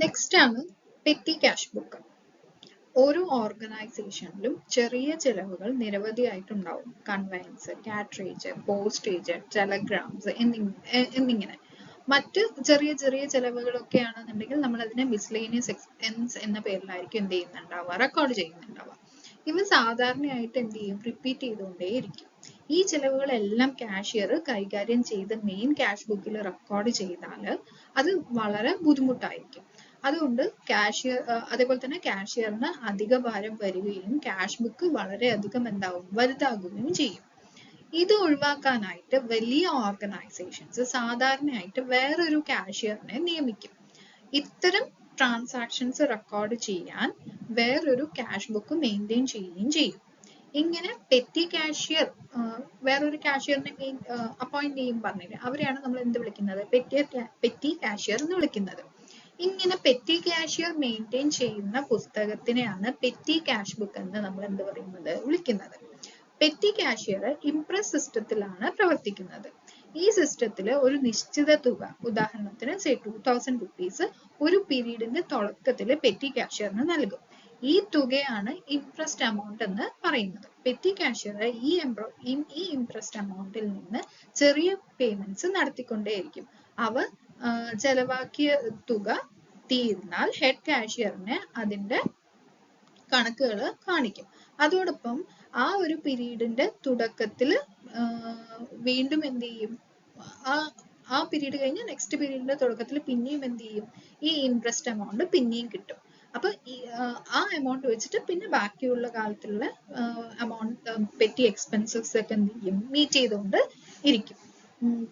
Next ആണ് petty cash book. ഓരോ ഓർഗനൈസേഷനിലും ചെറിയ ചെലവുകൾ നിരവധിയായിട്ടുണ്ടാവും. കൺവെയൻസ്, കാട്രേജ്, പോസ്റ്റേജ്, ടെലഗ്രാംസ് എന്നിങ്ങനെ മറ്റ് ചെറിയ ചെറിയ ചെലവുകളൊക്കെ ആണെന്നുണ്ടെങ്കിൽ നമ്മൾ അതിനെ മിസ്ലേനിയസ് എക്സ്പെൻസ് എന്ന പേരിലായിരിക്കും എന്ത് ചെയ്യുന്നുണ്ടാവുക, റെക്കോർഡ് ചെയ്യുന്നുണ്ടാവുക. ഇവ സാധാരണയായിട്ട് എന്ത് ചെയ്യും, റിപ്പീറ്റ് ചെയ്തുകൊണ്ടേയിരിക്കും. ഈ ചെലവുകളെല്ലാം കാഷ്യർ കൈകാര്യം ചെയ്ത് മെയിൻ ക്യാഷ് ബുക്കിൽ റെക്കോർഡ് ചെയ്താൽ അത് വളരെ ബുദ്ധിമുട്ടായിരിക്കും. അതുകൊണ്ട് കാഷ്യർ അതേപോലെ തന്നെ കാഷ്യറിന് അധിക ഭാരം വരികയും ക്യാഷ് ബുക്ക് വളരെയധികം എന്താവും, വലുതാകുകയും ചെയ്യും. ഇത് ഒഴിവാക്കാനായിട്ട് വലിയ ഓർഗനൈസേഷൻസ് സാധാരണയായിട്ട് വേറൊരു കാഷ്യറിനെ നിയമിക്കും. ഇത്തരം ട്രാൻസാക്ഷൻസ് റെക്കോർഡ് ചെയ്യാൻ വേറൊരു ക്യാഷ് ബുക്ക് മെയിൻറ്റെയിൻ ചെയ്യുകയും ചെയ്യും. ഇങ്ങനെ പെറ്റി കാഷ്യർ വേറൊരു കാഷ്യറിനെ അപ്പോയിന്റ് ചെയ്യും പറഞ്ഞില്ലേ, അവരെയാണ് നമ്മൾ എന്ത് വിളിക്കുന്നത്, പെറ്റി കാഷ്യർ എന്ന് വിളിക്കുന്നത്. ഇങ്ങനെ പെറ്റി കാഷ്യർ മെയിൻറ്റെയിൻ ചെയ്യുന്ന പുസ്തകത്തിനെയാണ് പെറ്റി ക്യാഷ് ബുക്ക് എന്ന് നമ്മൾ എന്ത് പറയുന്നത്, വിളിക്കുന്നത്. പെറ്റി കാഷ്യർ ഇംപ്രസ് സിസ്റ്റത്തിലാണ് പ്രവർത്തിക്കുന്നത്. ഈ സിസ്റ്റത്തിൽ ഒരു നിശ്ചിത തുക, ഉദാഹരണത്തിന് 2000 റുപ്പീസ് ഒരു പീരീഡിന്റെ തുടക്കത്തിൽ പെറ്റി കാഷ്യറിന് നൽകും. ഈ തുകയാണ് ഇംപ്രസ്ഡ് എമൗണ്ട് എന്ന് പറയുന്നത്. പെറ്റി കാഷ്യർ ഈ ഇംപ്രസ്ഡ് എമൗണ്ടിൽ നിന്ന് ചെറിയ പേയ്മെന്റ്സ് നടത്തിക്കൊണ്ടേയിരിക്കും. അവ ചെലവാക്കിയ തുക തീർന്നാൽ ഹെഡ് കാഷ്യറിനെ അതിന്റെ കണക്കുകൾ കാണിക്കും. അതോടൊപ്പം ആ ഒരു പീരീഡിന്റെ തുടക്കത്തിൽ വീണ്ടും എന്ത് ചെയ്യും, ആ പീരീഡ് കഴിഞ്ഞ് നെക്സ്റ്റ് പീരീഡിന്റെ തുടക്കത്തിൽ പിന്നെയും എന്ത് ചെയ്യും, ഈ ഇൻട്രസ്റ്റ് എമൗണ്ട് പിന്നെയും കിട്ടും. അപ്പൊ ആ എമൗണ്ട് വെച്ചിട്ട് പിന്നെ ബാക്കിയുള്ള കാലത്തുള്ള എമൗണ്ട് പെറ്റി എക്സ്പെൻസസ് ഒക്കെ എന്ത് ചെയ്യും, മീറ്റ് ചെയ്തുകൊണ്ട് ഇരിക്കും.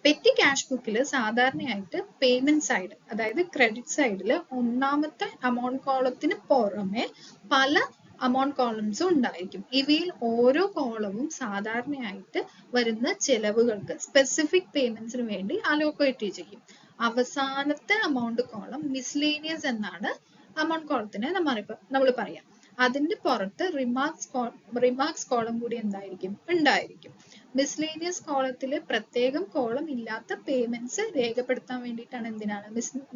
പെറ്റി ക്യാഷ് ബുക്കിൽ സാധാരണയായിട്ട് പേയ്മെന്റ് സൈഡ്, അതായത് ക്രെഡിറ്റ് സൈഡിൽ ഒന്നാമത്തെ എമൗണ്ട് കോളത്തിന് പുറമെ പല അമൗണ്ട് കോളംസും ഉണ്ടായിരിക്കും. ഇവയിൽ ഓരോ കോളവും സാധാരണയായിട്ട് വരുന്ന ചെലവുകൾക്ക് സ്പെസിഫിക് പേയ്മെന്റ്സിന് വേണ്ടി അലോക്കേറ്റ് ചെയ്യും. അവസാനത്തെ എമൗണ്ട് കോളം മിസ്ലേനിയസ് എന്നാണ് അമൗണ്ട് കോളത്തിനെ നമ്മൾ പറയാം. അതിന്റെ പുറത്ത് റിമാർക്സ് കോളം കൂടി ഉണ്ടായിരിക്കും. മിസ്ലേനിയസ് കോളത്തിൽ പ്രത്യേകം കോളം ഇല്ലാത്ത പേയ്മെന്റ്സ് രേഖപ്പെടുത്താൻ വേണ്ടിയിട്ടാണ് എന്തിനാണ്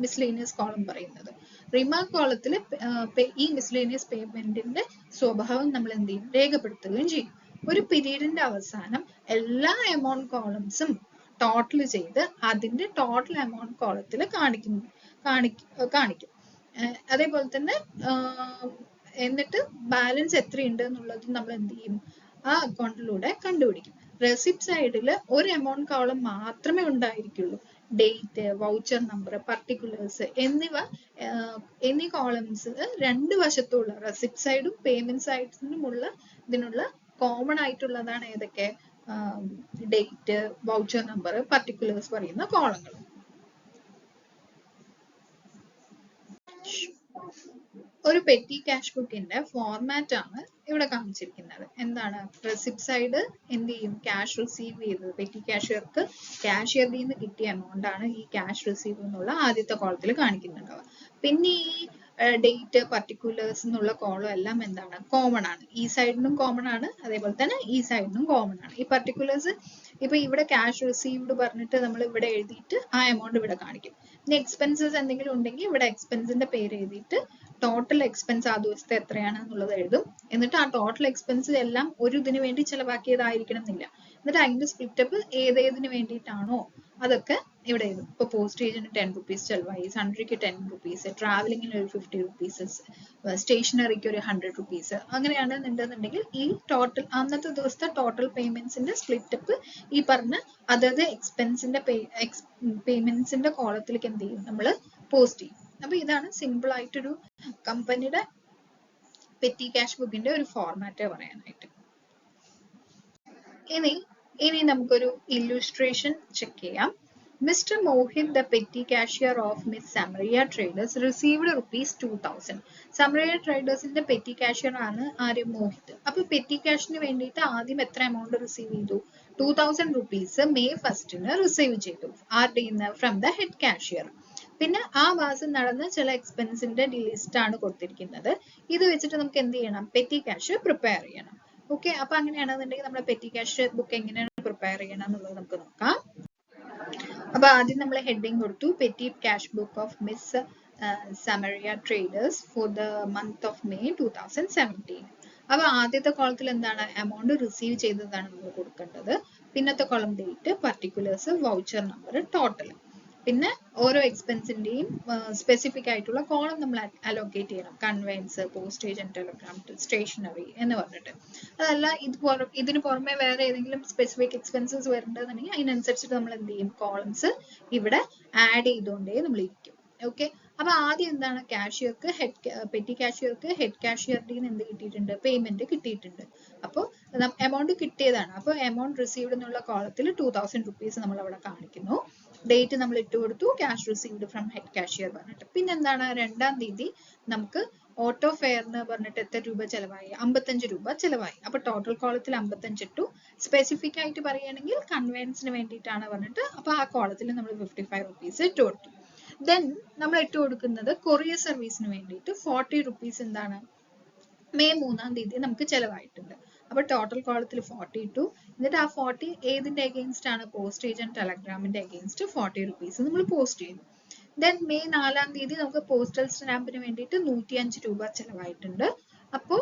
മിസ്ലേനിയസ് കോളം പറയുന്നത്. റിമാർക്ക് കോളത്തിൽ ഈ മിസ്ലേനിയസ് പേയ്മെന്റിന്റെ സ്വഭാവം നമ്മൾ എന്ത് ചെയ്യും, രേഖപ്പെടുത്തുകയും ചെയ്യും. ഒരു പീരീഡിന്റെ അവസാനം എല്ലാ എമൗണ്ട് കോളംസും ടോട്ടൽ ചെയ്ത് അതിന്റെ ടോട്ടൽ എമൗണ്ട് കോളത്തിൽ കാണിക്കും. അതേപോലെ തന്നെ എന്നിട്ട് ബാലൻസ് എത്രയുണ്ട് എന്നുള്ളത് നമ്മൾ എന്ത് ചെയ്യും, ആ അക്കൗണ്ടിലൂടെ കണ്ടുപിടിക്കും. റെസിപ്റ്റ് സൈഡിൽ ഒരു എമൗണ്ട് കോളം മാത്രമേ ഉണ്ടായിരിക്കുള്ളൂ. ഡേറ്റ്, വൗച്ചർ നമ്പർ, പർട്ടിക്കുലേഴ്സ് എന്നീ കോളംസ് രണ്ട് വശത്തുള്ള റെസിപ്റ്റ് സൈഡും പേയ്മെന്റ് സൈഡിനുമുള്ള ഇതിനുള്ള കോമൺ ആയിട്ടുള്ളതാണ് ഏതൊക്കെ, ഡേറ്റ്, വൗച്ചർ നമ്പർ, പർട്ടിക്കുലേഴ്സ് പറയുന്ന കോളങ്ങൾ. ഒരു പെറ്റി ക്യാഷ് ബുക്കിന്റെ ഫോർമാറ്റ് ആണ് ഇവിടെ കാണിച്ചിരിക്കുന്നത്. എന്താണ്, റെസിപ്റ്റ് സൈഡ് എന്ത് ചെയ്യും, ക്യാഷ് റിസീവ് ചെയ്തത് പെറ്റി കാഷ്യർക്ക് കാഷ്യറിൽ നിന്ന് കിട്ടിയ എമൗണ്ട് ആണ് ഈ ക്യാഷ് റിസീവ് എന്നുള്ള ആദ്യത്തെ കോളത്തിൽ കാണിക്കുന്നുണ്ടാവുക. പിന്നെ ഈ ഡേറ്റ്, പർട്ടിക്കുലേഴ്സ് എന്നുള്ള കോളം എല്ലാം എന്താണ്, കോമൺ ആണ്. ഈ സൈഡിനും കോമൺ ആണ്, അതേപോലെ തന്നെ ഈ സൈഡിനും കോമൺ ആണ്. ഈ പർട്ടിക്കുലേഴ്സ് ഇപ്പൊ ഇവിടെ ക്യാഷ് റിസീവ്ഡ് പറഞ്ഞിട്ട് നമ്മൾ ഇവിടെ എഴുതിയിട്ട് ആ എമൗണ്ട് ഇവിടെ കാണിക്കും. ഇനി എക്സ്പെൻസസ് എന്തെങ്കിലും ഉണ്ടെങ്കിൽ ഇവിടെ എക്സ്പെൻസിന്റെ പേര് എഴുതിയിട്ട് ടോട്ടൽ എക്സ്പെൻസ് ആ ദിവസത്തെ എത്രയാണ് എന്നുള്ളത് എഴുതും. എന്നിട്ട് ആ ടോട്ടൽ എക്സ്പെൻസ് എല്ലാം ഒരു ഇതിനു വേണ്ടി ചെലവാക്കിയതായിരിക്കണം എന്നില്ല. എന്നിട്ട് അതിന്റെ സ്പ്ലിറ്റപ്പ് ഏതേതിന് വേണ്ടിയിട്ടാണോ അതൊക്കെ ഇവിടെ എഴുതും. ഇപ്പൊ പോസ്റ്റേജിന് 10 റുപ്പീസ് ചെലവായി, സൺട്രിക്ക് 10 റുപ്പീസ്, ട്രാവലിങ്ങിന് ഒരു 50 റുപ്പീസ്, സ്റ്റേഷനറിക്ക് ഒരു 100 റുപ്പീസ്, അങ്ങനെയാണ് ഉണ്ടെന്നുണ്ടെങ്കിൽ ഈ ടോട്ടൽ അന്നത്തെ ദിവസത്തെ ടോട്ടൽ പേയ്മെന്റ്സിന്റെ സ്പ്ലിറ്റപ്പ് ഈ പറഞ്ഞ അതത് എക്സ്പെൻസിന്റെ പേയ്മെന്റ്സിന്റെ കോളത്തിലേക്ക് എന്ത് ചെയ്യും, നമ്മൾ പോസ്റ്റ് ചെയ്യും. അപ്പൊ ഇതാണ് സിമ്പിൾ ആയിട്ടൊരു കമ്പനിയുടെ പെറ്റി ക്യാഷ് ബുക്കിന്റെ ഒരു ഫോർമാറ്റ് പറയാനായിട്ട്. ഇനി നമുക്കൊരു ഇല്ലുസ്ട്രേഷൻ ചെക്ക് ചെയ്യാം. Mr. Mohit, the petty cashier of Miss Samaria Traders, received ₹2000. Samaria Tradersന്റെ പെറ്റി കാഷ്യർ ആണ് ആര്, മോഹിത്. അപ്പൊ പെറ്റി കാഷിന് വേണ്ടിയിട്ട് ആദ്യം എത്ര എമൗണ്ട് റിസീവ് ചെയ്തു, 2000 റുപ്പീസ് May 1 റിസീവ് ചെയ്തു. ആരുടെ, ഫ്രം ദ ഹെഡ് കാഷ്യർ. പിന്നെ ആ മാസം നടന്ന ചില എക്സ്പെൻസിന്റെ ലിസ്റ്റ് ആണ് കൊടുത്തിരിക്കുന്നത്. ഇത് വെച്ചിട്ട് നമുക്ക് എന്ത് ചെയ്യണം, പെറ്റി ക്യാഷ് പ്രിപ്പയർ ചെയ്യണം. ഓക്കെ, അപ്പൊ അങ്ങനെയാണെന്നുണ്ടെങ്കിൽ നമ്മുടെ പെറ്റി ക്യാഷ് ബുക്ക് എങ്ങനെയാണ് പ്രിപ്പയർ ചെയ്യണം എന്നുള്ളത് നമുക്ക് നോക്കാം. അപ്പൊ ആദ്യം നമ്മൾ ഹെഡിങ് കൊടുത്തു, petty cash book of miss Samaria Traders for the month of May 2017. അപ്പോൾ ആദ്യത്തെ കോളത്തിൽ എന്താണ് എമൗണ്ട് റിസീവ് ചെയ്തതാണ് നമ്മൾ കൊടുക്കേണ്ടത്. പിന്നത്തെ column date, particulars, voucher number, total. പിന്നെ ഓരോ എക്സ്പെൻസിന്റെയും സ്പെസിഫിക് ആയിട്ടുള്ള കോളം നമ്മൾ അലോക്കേറ്റ് ചെയ്യണം. Conveyance, postage and telegram, stationery എന്ന് പറഞ്ഞിട്ട്. അതല്ല ഇതിന് പുറമെ വേറെ ഏതെങ്കിലും സ്പെസിഫിക് എക്സ്പെൻസസ് വരേണ്ടതെന്നുണ്ടെങ്കിൽ അതിനനുസരിച്ചിട്ട് നമ്മൾ എന്ത് ചെയ്യും, കോളംസ് ഇവിടെ ആഡ് ചെയ്തുകൊണ്ടേ നമ്മൾ ഇരിക്കും. ഓക്കെ, അപ്പൊ ആദ്യം എന്താണ്, കാഷ്യർക്ക് പെറ്റി കാഷ്യർക്ക് ഹെഡ് കാഷ്യറുടെ എന്ത് കിട്ടിയിട്ടുണ്ട്, പേയ്മെന്റ് കിട്ടിയിട്ടുണ്ട്. അപ്പോൾ എമൗണ്ട് കിട്ടിയതാണ്. അപ്പൊ എമൗണ്ട് റിസീവ്ഡ് എന്നുള്ള കോളത്തിൽ 2000 rupees നമ്മൾ അവിടെ കാണിക്കുന്നു. ഡേറ്റ് നമ്മൾ ഇട്ട് കൊടുത്തു, cash received from head cashier പറഞ്ഞിട്ട്. പിന്നെ എന്താണ്, 2-ാം തീയതി നമുക്ക് ഓട്ടോ ഫെയറിന് പറഞ്ഞിട്ട് എത്ര രൂപ ചെലവായി, 55 രൂപ ചെലവായി. അപ്പൊ ടോട്ടൽ കോളത്തിൽ 55 ഇട്ടു. സ്പെസിഫിക് ആയിട്ട് പറയുകയാണെങ്കിൽ കൺവെയൻസിന് വേണ്ടിയിട്ടാണ് പറഞ്ഞിട്ട്, അപ്പൊ ആ കോളത്തിൽ നമ്മൾ 55 rupees ഇട്ട് കൊടുത്തു. ദെൻ നമ്മൾ ഇട്ട് കൊടുക്കുന്നത് കൊറിയർ സർവീസിന് വേണ്ടിയിട്ട് 40 rupees എന്താണ്, മെയ് 3-ാം തീയതി നമുക്ക് ചെലവായിട്ടുണ്ട്. അപ്പൊ ടോട്ടൽ കോളത്തിൽ 40 ഇട്ടു. എന്നിട്ട് ആ 40 ഏതിന്റെ അഗെയിൻസ്റ്റ് ആണ്, പോസ്റ്റേജ് ആൻഡ് ടെലഗ്രാമിന്റെ അഗെയിൻസ്റ്റ് 40 rupees നമ്മൾ പോസ്റ്റ് ചെയ്തു. ദെൻ മെയ് 4-ാം തീയതി നമുക്ക് പോസ്റ്റൽ സ്റ്റാമ്പിന് വേണ്ടിയിട്ട് 105 രൂപ ചെലവായിട്ടുണ്ട്. അപ്പോൾ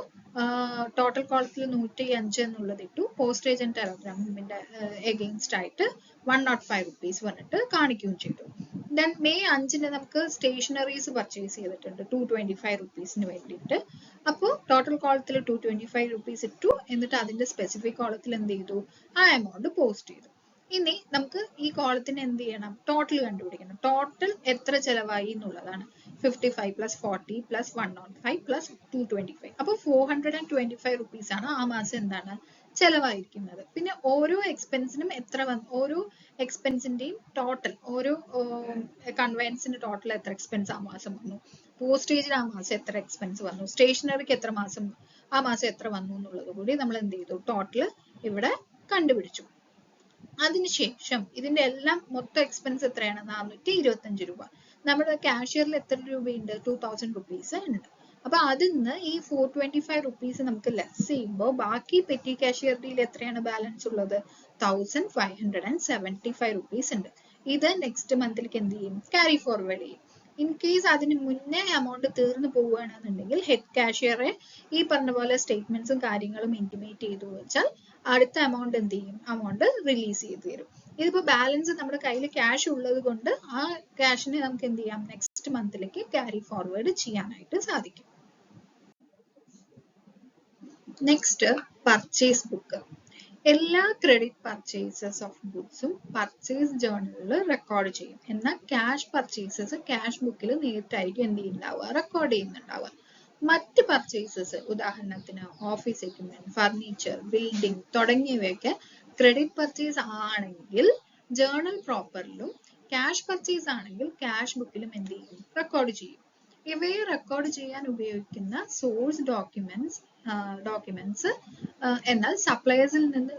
ടോട്ടൽ കോളത്തിൽ 105 എന്നുള്ളത് ഇട്ടു. പോസ്റ്റേജ് ആൻഡ് ടെലഗ്രാമിന്റെ അഗെയിൻസ്റ്റ് ആയിട്ട് 105 rupees പറഞ്ഞിട്ട് കാണിക്കുകയും ചെയ്തു. ദെൻ മെയ് 5-ന് നമുക്ക് സ്റ്റേഷനറീസ് പർച്ചേസ് ചെയ്തിട്ടുണ്ട് 225 rupees-ന് വേണ്ടിയിട്ട്. അപ്പോൾ ടോട്ടൽ കോളത്തിൽ 225 rupees ഇട്ടു. എന്നിട്ട് അതിന്റെ സ്പെസിഫിക് കോളത്തിൽ എന്ത് ചെയ്തു, ആ എമൗണ്ട് പോസ്റ്റ് ചെയ്തു. ഇനി നമുക്ക് ഈ കോളത്തിന് എന്ത് ചെയ്യണം, ടോട്ടൽ കണ്ടുപിടിക്കണം. ടോട്ടൽ എത്ര ചെലവായി എന്നുള്ളതാണ്. 55 + 40 + 105 + 225. അപ്പോൾ 425 rupees ആണ് ആ മാസം എന്താണ് ചെലവായിരിക്കുന്നത്. പിന്നെ ഓരോ എക്സ്പെൻസിനും എത്ര ഓരോ എക്സ്പെൻസിന്റെയും ടോട്ടൽ, ഓരോ കൺവെയൻസിന്റെ ടോട്ടൽ എത്ര എക്സ്പെൻസ് ആ മാസം വന്നു, പോസ്റ്റേജിന് ആ മാസം എത്ര എക്സ്പെൻസ് വന്നു, സ്റ്റേഷനറിക്ക് ആ മാസം എത്ര വന്നു എന്നുള്ളത് കൂടി നമ്മൾ എന്ത് ചെയ്തു, ടോട്ടൽ ഇവിടെ കണ്ടുപിടിച്ചു. അതിനുശേഷം ഇതിന്റെ എല്ലാം മൊത്തം എക്സ്പെൻസ് എത്രയാണ്, 425 രൂപ. നമ്മുടെ കാഷ്യറിൽ എത്ര രൂപയുണ്ട്, 2000 rupees ഉണ്ട്. അപ്പൊ അതിന്ന് ഈ 425 rupees നമുക്ക് ലെസ് ചെയ്യുമ്പോൾ ബാക്കി പെറ്റി കാഷ്യറിൽ എത്രയാണ് ബാലൻസ് ഉള്ളത്, 1575 rupees ഉണ്ട്. ഇത് നെക്സ്റ്റ് മന്തിലേക്ക് എന്ത് ചെയ്യും, ക്യാരി ഫോർവേഡ് ചെയ്യും. ഇൻ കേസ് അതിന് മുന്നേ എമൗണ്ട് തീർന്നു പോവുകയാണെന്നുണ്ടെങ്കിൽ ഹെഡ് കാഷ്യറെ ഈ പറഞ്ഞ പോലെ സ്റ്റേറ്റ്മെന്റ്സും കാര്യങ്ങളും ഇന്റിമേറ്റ് ചെയ്തു വെച്ചാൽ അടുത്ത എമൗണ്ട് എന്ത് ചെയ്യും, എമൗണ്ട് റിലീസ് ചെയ്ത് തരും. ഇതിപ്പോ ബാലൻസ് നമ്മുടെ കയ്യിൽ ക്യാഷ് ഉള്ളത് കൊണ്ട് ആ ക്യാഷിനെ നമുക്ക് എന്ത് ചെയ്യാം, നെക്സ്റ്റ് മന്തിലേക്ക് ക്യാരി ഫോർവേഡ് ചെയ്യാനായിട്ട് സാധിക്കും. Next, purchase book. എല്ലാ ക്രെഡിറ്റ് പർച്ചേസസ് ഓഫ് ഗുഡ്സും പർച്ചേസ് ജേർണലിൽ റെക്കോർഡ് ചെയ്യും. എന്നാൽ ക്യാഷ് പർച്ചേസസ് ക്യാഷ് ബുക്കിൽ നേരിട്ടായിരിക്കും എന്ത് ചെയ്യുന്നുണ്ടാവുക, റെക്കോർഡ് ചെയ്യുന്നുണ്ടാവുക. മറ്റ് പർച്ചേസസ്, ഉദാഹരണത്തിന് ഓഫീസ് എക്യുപ്മെന്റ്, ഫർണിച്ചർ, ബിൽഡിംഗ് തുടങ്ങിയവയൊക്കെ ക്രെഡിറ്റ് പർച്ചേസ് ആണെങ്കിൽ ജേർണൽ പ്രോപ്പറിലും, ക്യാഷ് പർച്ചേസ് ആണെങ്കിൽ ക്യാഷ് ബുക്കിലും എന്ത് ചെയ്യും, റെക്കോർഡ് ചെയ്യും. ഇവയെ റെക്കോർഡ് ചെയ്യാൻ ഉപയോഗിക്കുന്ന സോഴ്സ് ഡോക്യുമെന്റ്സ് എന്നാൽ സപ്ലയേഴ്സിൽ നിന്ന്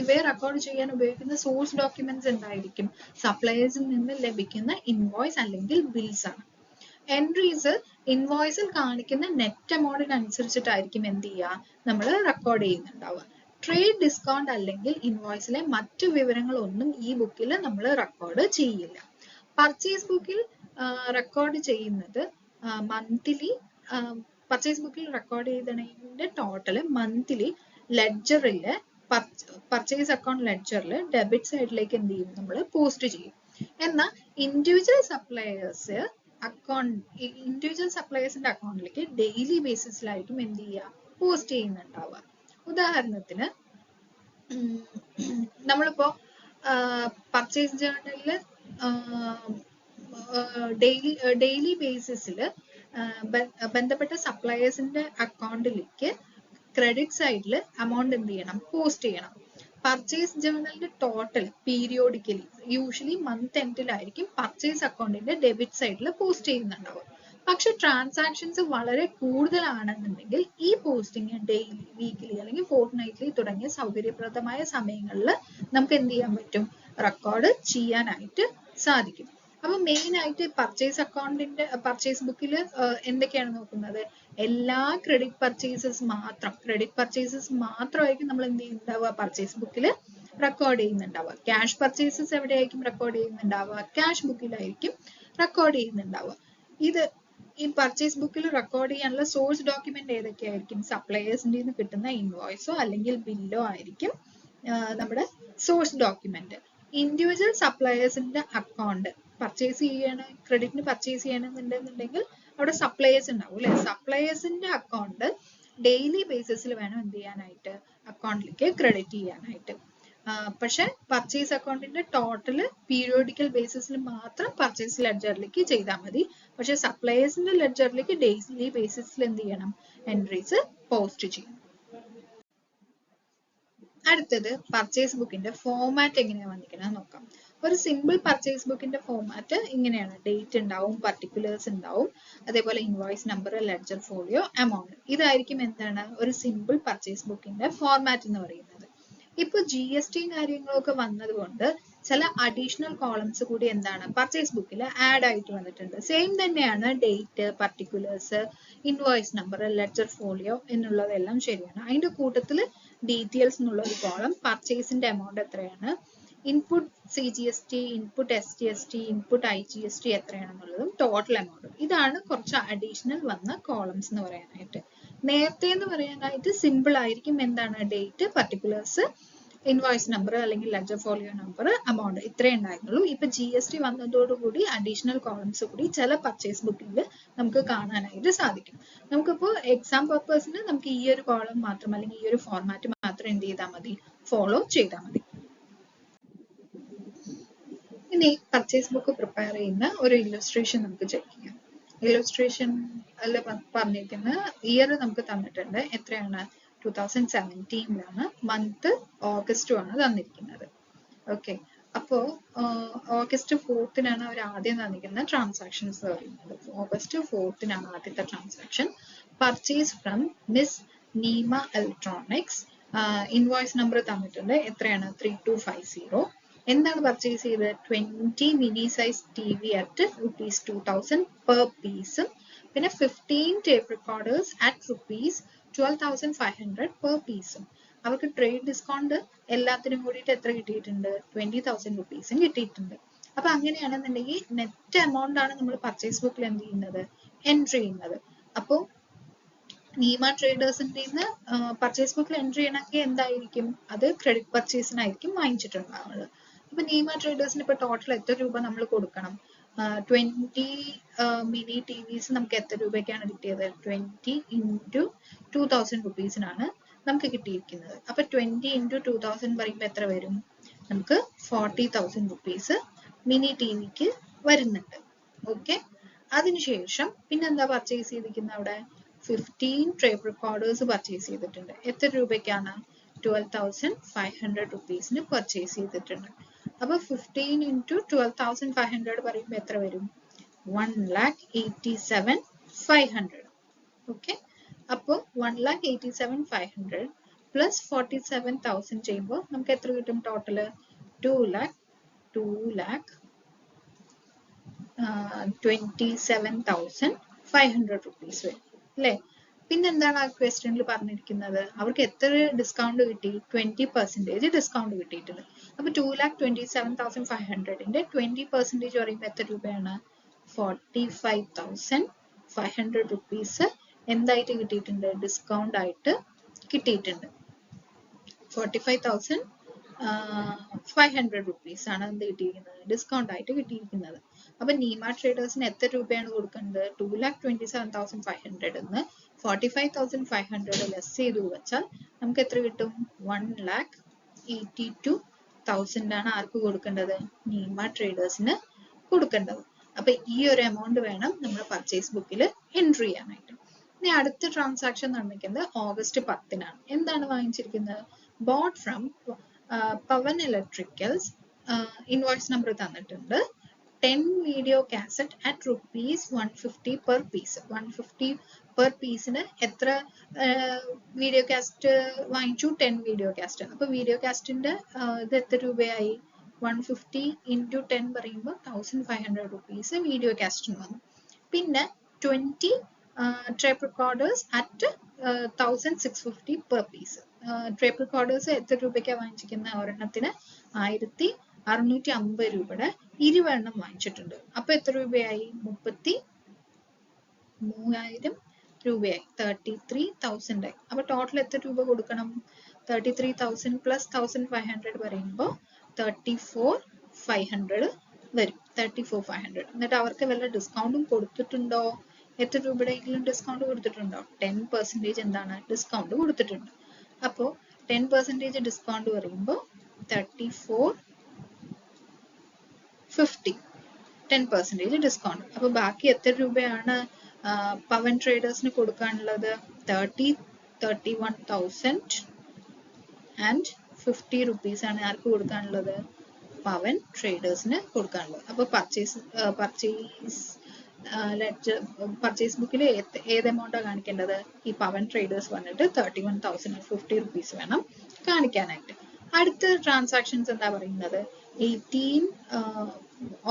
ഇവയെ റെക്കോർഡ് ചെയ്യാൻ ഉപയോഗിക്കുന്ന സോഴ്സ് ഡോക്യുമെന്റ്സ് എന്തായിരിക്കും, സപ്ലയേഴ്സിൽ നിന്ന് ലഭിക്കുന്ന ഇൻവോയ്സ് അല്ലെങ്കിൽ ബിൽസ് ആണ്. എൻട്രീസ് ഇൻവോയ്സിൽ കാണിക്കുന്ന നെറ്റ് എമൗണ്ടിന് അനുസരിച്ചിട്ടായിരിക്കും എന്ത് ചെയ്യുക, നമ്മൾ റെക്കോർഡ് ചെയ്യുന്നുണ്ടാവുക. ട്രേഡ് ഡിസ്കൗണ്ട് അല്ലെങ്കിൽ ഇൻവോയ്സിലെ മറ്റു വിവരങ്ങളൊന്നും ഈ ബുക്കിൽ നമ്മൾ റെക്കോർഡ് ചെയ്യില്ല. പർച്ചേസ് ബുക്കിൽ റെക്കോർഡ് ചെയ്യുന്നത് മന്ത്ലി, പർച്ചേസ് ബുക്കിൽ റെക്കോർഡ് ചെയ്തതിന്റെ ടോട്ടൽ മന്ത്ലി ലെഡ്ജറില്, പർച്ചേസ് അക്കൗണ്ട് ലെഡ്ജറിൽ ഡെബിറ്റ് സൈഡിലേക്ക് എന്ത് ചെയ്യും, നമ്മൾ പോസ്റ്റ് ചെയ്യും. എന്നാൽ ഇൻഡിവിജ്വൽ സപ്ലയേഴ്സിന്റെ അക്കൗണ്ടിലേക്ക് ഡെയിലി ബേസിസിലായിരിക്കും എന്ത് ചെയ്യുക, പോസ്റ്റ് ചെയ്യുന്നുണ്ടാവുക. ഉദാഹരണത്തിന് നമ്മളിപ്പോ പർച്ചേസ് ജേർണലില് ഡെയിലി ബേസിസിൽ ബന്ധപ്പെട്ട സപ്ലയേഴ്സിന്റെ അക്കൗണ്ടിലേക്ക് ക്രെഡിറ്റ് സൈഡിൽ എമൗണ്ട് എന്ത് ചെയ്യണം, പോസ്റ്റ് ചെയ്യണം. പർച്ചേസ് ജേർണലിന്റെ ടോട്ടൽ പീരിയോഡിക്കലി യൂഷ്വലി മന്ത് എൻഡിലായിരിക്കും പർച്ചേസ് അക്കൗണ്ടിന്റെ ഡെബിറ്റ് സൈഡിൽ പോസ്റ്റ് ചെയ്യുന്നുണ്ടാവും. പക്ഷെ ട്രാൻസാക്ഷൻസ് വളരെ കൂടുതലാണെന്നുണ്ടെങ്കിൽ ഈ പോസ്റ്റിംഗ് ഡെയിലി, വീക്ക്ലി അല്ലെങ്കിൽ ഫോർട്ട്നൈറ്റ്ലി തുടങ്ങിയ സൗകര്യപ്രദമായ സമയങ്ങളിൽ നമുക്ക് എന്ത് ചെയ്യാൻ പറ്റും, റെക്കോർഡ് ചെയ്യാനായിട്ട് സാധിക്കും. അപ്പൊ മെയിൻ ആയിട്ട് പർച്ചേസ് ബുക്കിൽ എന്തൊക്കെയാണ് നോക്കുന്നത്, എല്ലാ ക്രെഡിറ്റ് പർച്ചേസസ് മാത്രമായിരിക്കും നമ്മൾ എന്ത് ചെയ്യുന്നുണ്ടാവുക, പർച്ചേസ് ബുക്കിൽ റെക്കോർഡ് ചെയ്യുന്നുണ്ടാവുക. ക്യാഷ് പർച്ചേസസ് എവിടെയായിരിക്കും റെക്കോർഡ് ചെയ്യുന്നുണ്ടാവുക, ക്യാഷ് ബുക്കിലായിരിക്കും റെക്കോർഡ് ചെയ്യുന്നുണ്ടാവുക. ഇത് ഈ പർച്ചേസ് ബുക്കിൽ റെക്കോർഡ് ചെയ്യാനുള്ള സോഴ്സ് ഡോക്യുമെന്റ് ഏതൊക്കെയായിരിക്കും? സപ്ലയേഴ്സിന്റെ നിന്ന് കിട്ടുന്ന ഇൻവോയ്സോ അല്ലെങ്കിൽ ബില്ലോ ആയിരിക്കും നമ്മുടെ സോഴ്സ് ഡോക്യുമെന്റ്. ഇൻഡിവിജ്വൽ സപ്ലയേഴ്സിന്റെ അക്കൗണ്ട് പർച്ചേസ് ചെയ്യണം, ക്രെഡിറ്റിന് പർച്ചേസ് ചെയ്യണമെന്നുണ്ടെന്നുണ്ടെങ്കിൽ അവിടെ സപ്ലയേഴ്സ് ഉണ്ടാവും അല്ലെ? സപ്ലയേഴ്സിന്റെ അക്കൗണ്ട് ഡെയിലി ബേസിസിൽ വേണം എന്ത് ചെയ്യാനായിട്ട്? അക്കൗണ്ടിലേക്ക് ക്രെഡിറ്റ് ചെയ്യാനായിട്ട്. പക്ഷെ പർച്ചേസ് അക്കൗണ്ടിന്റെ ടോട്ടല് പീരിയോഡിക്കൽ ബേസിസിൽ മാത്രം പർച്ചേസ് ലെഡ്ജറിലേക്ക് ചെയ്താൽ മതി. പക്ഷെ സപ്ലയേഴ്സിന്റെ ലെഡ്ജറിലേക്ക് ഡെയിലി ബേസിസിൽ എന്ത് ചെയ്യണം? എൻട്രീസ് പോസ്റ്റ് ചെയ്യണം. അടുത്തത് പർച്ചേസ് ബുക്കിന്റെ ഫോമാറ്റ് എങ്ങനെയാ വന്നിരിക്കുന്നത് നോക്കാം. ഒരു സിമ്പിൾ പർച്ചേസ് ബുക്കിന്റെ ഫോമാറ്റ് ഇങ്ങനെയാണ്. ഡേറ്റ് ഉണ്ടാവും, പർട്ടിക്കുലേഴ്സ് ഉണ്ടാവും, അതേപോലെ invoice number, ledger folio, amount. ഇതായിരിക്കും എന്താണ് ഒരു സിമ്പിൾ പർച്ചേസ് ബുക്കിന്റെ ഫോർമാറ്റ് എന്ന് പറയുന്നത്. ഇപ്പൊ GST കാര്യങ്ങളൊക്കെ വന്നതുകൊണ്ട് ചില അഡീഷണൽ കോളംസ് കൂടി എന്താണ് പർച്ചേസ് ബുക്കിൽ ആഡ് ആയിട്ട് വന്നിട്ടുണ്ട്. സെയിം തന്നെയാണ് date, particulars, invoice number, ledger folio എന്നുള്ളതെല്ലാം ശരിയാണ്. അതിന്റെ കൂട്ടത്തിൽ ഡീറ്റെയിൽസ് എന്നുള്ള ഒരു കോളം പർച്ചേസിന്റെ എമൗണ്ട് എത്രയാണ്, input CGST, input SGST, input IGST എത്രയാണെന്നുള്ളതും ടോട്ടൽ എമൗണ്ടും. ഇതാണ് കുറച്ച് അഡീഷണൽ വന്ന കോളംസ് എന്ന് പറയാനായിട്ട്. നേരത്തെ എന്ന് പറയാനായിട്ട് സിമ്പിൾ ആയിരിക്കും. എന്താണ്? ഡേറ്റ്, പർട്ടിക്കുലേഴ്സ്, ഇൻവോയ്സ് നമ്പർ അല്ലെങ്കിൽ ലെഡ്ജർ ഫോളിയോ നമ്പർ, എമൗണ്ട് ഇത്രേ ഉണ്ടായിരുന്നുള്ളൂ. ഇപ്പൊ GST വന്നതോടുകൂടി അഡീഷണൽ കോളംസ് കൂടി ചില പർച്ചേസ് ബുക്കിൽ നമുക്ക് കാണാനായിട്ട് സാധിക്കും. നമുക്കിപ്പോ എക്സാം പർപ്പസിന് നമുക്ക് ഈ ഒരു കോളം മാത്രം അല്ലെങ്കിൽ ഈ ഒരു ഫോർമാറ്റ് മാത്രം എന്ത് ചെയ്താൽ മതി? ഫോളോ ചെയ്താൽ മതി. ഇനി പർച്ചേസ് ബുക്ക് പ്രിപ്പയർ ചെയ്യുന്ന ഒരു ഇല്ലസ്ട്രേഷൻ നമുക്ക് ചെക്ക് ചെയ്യാം. ഇല്ലസ്ട്രേഷൻ അല്ല പറഞ്ഞിരിക്കുന്ന ഇയർ നമുക്ക് തന്നിട്ടുണ്ട്. എത്രയാണ്? 2017 മന്ത് ഓഗസ്റ്റും ആണ് തന്നിരിക്കുന്നത്. ഓക്കെ, അപ്പോ ഓഗസ്റ്റ് 4 അവർ ആദ്യം തന്നിരിക്കുന്ന ട്രാൻസാക്ഷൻസ് പറയുന്നത്. ഓഗസ്റ്റ് 4 ആദ്യത്തെ transaction. Purchase from miss Neema electronics. Invoice number തന്നിട്ടുണ്ട്. എത്രയാണ്? 3250. എന്താണ് പർച്ചേസ് ചെയ്തത്? 20 mini size TV at ₹2000 per പീസും പിന്നെ 15 ടേപ്പ് റെക്കോർഡേഴ്സ് അറ്റ് ₹12,500 പെർ പീസും. അവർക്ക് ട്രേഡ് ഡിസ്കൗണ്ട് എല്ലാത്തിനും കൂടിയിട്ട് എത്ര കിട്ടിയിട്ടുണ്ട്? 20,000 റുപ്പീസും കിട്ടിയിട്ടുണ്ട്. അപ്പൊ അങ്ങനെയാണെന്നുണ്ടെങ്കിൽ നെറ്റ് എമൗണ്ട് ആണ് നമ്മൾ പർച്ചേസ് ബുക്കിൽ എന്ത് ചെയ്യുന്നത്? എൻട്രി ചെയ്യുന്നത്. അപ്പോൾ നീമ ട്രേഡേഴ്സിന്റെ പർച്ചേസ് ബുക്കിൽ എൻട്രി ചെയ്യണമെങ്കിൽ എന്തായിരിക്കും? അത് ക്രെഡിറ്റ് പർച്ചേസിനായിരിക്കും വാങ്ങിച്ചിട്ടുണ്ടാവുന്നത്. അപ്പൊ നീമ ട്രേഡേഴ്സിന് ഇപ്പൊ ടോട്ടൽ എത്ര രൂപ നമ്മൾ കൊടുക്കണം? 20 മിനി TVs നമുക്ക് എത്ര രൂപയ്ക്കാണ് കിട്ടിയത്? 20 × 2,000 റുപ്പീസിനാണ് നമുക്ക് കിട്ടിയിരിക്കുന്നത്. അപ്പൊ 20 × 2,000 പറയുമ്പോൾ എത്ര വരും? നമുക്ക് 40,000 റുപ്പീസ് മിനി TVക്ക് വരുന്നുണ്ട്. ഓക്കെ, അതിനുശേഷം പിന്നെന്താ പർച്ചേസ് ചെയ്തിരിക്കുന്നത്? അവിടെ 15 ടേപ്പ് റെക്കോർഡേഴ്സ് പർച്ചേസ് ചെയ്തിട്ടുണ്ട്. എത്ര രൂപയ്ക്കാണ്? 12,500 റുപ്പീസിന് പർച്ചേസ് ചെയ്തിട്ടുണ്ട്. അപ്പൊ 15 × 12,500 പറയുമ്പോൾ എത്ര വരും? 1,87,500. ഓക്കെ, അപ്പോൾ 1,87,500 പ്ലസ് 47,000 ചെയ്യുമ്പോൾ നമുക്ക് എത്ര കിട്ടും? ടോട്ടല് 2,27,500 റുപ്പീസ് വരും അല്ലേ? പിന്നെന്താണ് ആ ക്വസ്റ്റ്യനിൽ പറഞ്ഞിരിക്കുന്നത്? അവർക്ക് എത്ര ഡിസ്കൗണ്ട് കിട്ടി? 20% ഡിസ്കൗണ്ട് കിട്ടിയിട്ടുണ്ട്. അപ്പൊ 2,27,500ന്റെ 20% പറയുമ്പോൾ എത്ര രൂപയാണ്? 45,500 റുപ്പീസ് എന്തായിട്ട് കിട്ടിയിട്ടുണ്ട്? ഡിസ്കൗണ്ട് ആയിട്ട് കിട്ടിയിട്ടുണ്ട്. 45,500 റുപ്പീസ് ആണ് എന്ത് കിട്ടിയിരിക്കുന്നത്? ഡിസ്കൗണ്ട് ആയിട്ട് കിട്ടിയിരിക്കുന്നത്. അപ്പൊ നീമ ട്രേഡേഴ്സിന് എത്ര രൂപയാണ് കൊടുക്കേണ്ടത്? 2,27,500 എന്ന് 45,500 ലെസ് ചെയ്തു വെച്ചാൽ നമുക്ക് എത്ര കിട്ടും? 1,82,000 ആണ് ആർക്ക് കൊടുക്കേണ്ടത്? നീമ ട്രേഡേഴ്സിന് കൊടുക്കേണ്ടത്. അപ്പൊ ഈ ഒരു എമൗണ്ട് വേണം നമ്മുടെ പർച്ചേസ് ബുക്കിൽ എൻട്രി ചെയ്യാനായിട്ട്. ഇനി അടുത്ത ട്രാൻസാക്ഷൻ നടന്നിരിക്കുന്നത് ഓഗസ്റ്റ് 10 എന്താണ് വാങ്ങിച്ചിരിക്കുന്നത്? Bought from Pavan electricals. Invoice number തന്നിട്ടുണ്ട്. 10 video cassette at ₹150 per piece. 150 per പീസിന് എത്ര വീഡിയോ കാസറ്റ് വാങ്ങിച്ചു? 10 വീഡിയോ കാസറ്റ്. അപ്പൊ വീഡിയോ കാസറ്റിന്റെ ഇത് എത്ര രൂപയായി? 150 × 10 പറയുമ്പോൾ 1,500 റുപ്പീസ് വീഡിയോ കാസറ്റിന് വന്നു. പിന്നെ 20 tape recorders at 1,650 per piece. Tape recorders എത്ര രൂപയ്ക്കാണ് വാങ്ങിച്ചിരിക്കുന്നത്? ഒരെണ്ണത്തിന് 1,650 രൂപയുടെ 20 എണ്ണം വാങ്ങിച്ചിട്ടുണ്ട്. അപ്പൊ എത്ര രൂപയായി? 3000 രൂപയായി, 33,000 ആയി. അപ്പൊ ടോട്ടൽ എത്ര രൂപ കൊടുക്കണം? 33,000 പ്ലസ് 1,500 പറയുമ്പോൾ 34,500 വരും. 34,500. എന്നിട്ട് അവർക്ക് വല്ല ഡിസ്കൗണ്ടും കൊടുത്തിട്ടുണ്ടോ? എത്ര രൂപയുടെയെങ്കിലും ഡിസ്കൗണ്ട് കൊടുത്തിട്ടുണ്ടോ? 10% എന്താണ് ഡിസ്കൗണ്ട് കൊടുത്തിട്ടുണ്ട്. അപ്പോൾ 10% ഡിസ്കൗണ്ട് പറയുമ്പോൾ 34,50. 10% ഡിസ്കൗണ്ട്. അപ്പൊ ബാക്കി എത്ര രൂപയാണ് പവൻ ട്രേഡേഴ്സിന് കൊടുക്കാനുള്ളത്? 31,050 rupees ആണ് ആർക്ക് കൊടുക്കാനുള്ളത്? പവൻ ട്രേഡേഴ്സിന് കൊടുക്കാനുള്ളത്. അപ്പൊ പർച്ചേസ് ബുക്കിൽ ഏത് എമൗണ്ടാണ് കാണിക്കേണ്ടത്? ഈ പവൻ ട്രേഡേഴ്സ് വന്നിട്ട് 31,050 rupees വേണം കാണിക്കാനായിട്ട്. അടുത്ത ട്രാൻസാക്ഷൻസ് എന്താ പറയുന്നത്?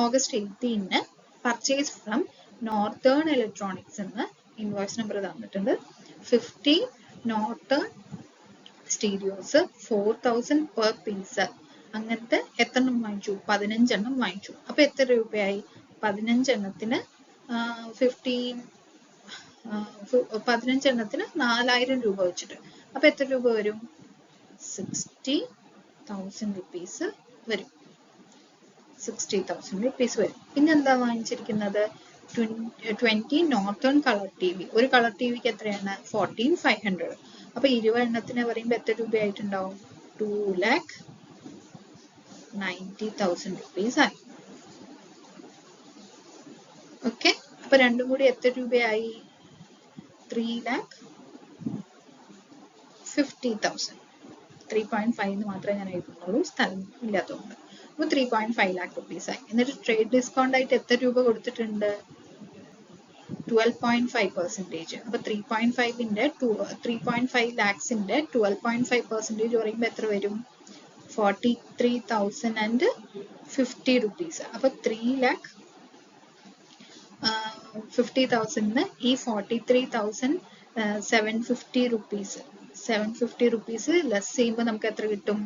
August 18 purchase from northern electronics എന്ന് ഇൻവോയ്സ് നമ്പർ തന്നിട്ടുണ്ട്. 50 നോർത്തേൺ സ്റ്റീരിയോസ് 4,000 പെർ പീസ്. അങ്ങനത്തെ എത്ര എണ്ണം വാങ്ങിച്ചു? 15 എണ്ണം വാങ്ങിച്ചു. അപ്പൊ എത്ര രൂപയായി? 15 എണ്ണത്തിന് 15 എണ്ണത്തിന് 4,000 രൂപ വെച്ചിട്ട്. അപ്പൊ എത്ര രൂപ വരും? 60,000 rupees വരും. 60,000 rupees വരും. പിന്നെന്താ വാങ്ങിച്ചിരിക്കുന്നത്? 20 നോർത്തേൺ കളർ ടി വി. ഒരു കളർ ടി വിക്ക് എത്രയാണ്? 14,500. അപ്പൊ 20 എണ്ണത്തിന് പറയുമ്പോൾ എത്ര രൂപയായിട്ടുണ്ടാവും? 2,90,000 rupees ആയി. ഓക്കെ, അപ്പൊ രണ്ടും കൂടി എത്ര രൂപയായി? 3,50,000. 3.5 എന്ന് മാത്രമേ ഞാൻ എഴുതുന്നുള്ളൂ, സ്ഥലം ഇല്ലാത്തതുകൊണ്ട്. അപ്പൊ 3.5 lakh rupees ആയി. എന്നിട്ട് ട്രേഡ് ഡിസ്കൗണ്ട് ആയിട്ട് എത്ര രൂപ കൊടുത്തിട്ടുണ്ട്? 12.5%. അപ്പൊ 3.5 lakhsന്റെ 12.5% പറയുമ്പോൾ എത്ര വരും? 43,050 rupees. അപ്പൊ 3,50,000 ഈ 43,750 rupees 750 rupees ലെസ് ചെയ്യുമ്പോൾ നമുക്ക് എത്ര കിട്ടും?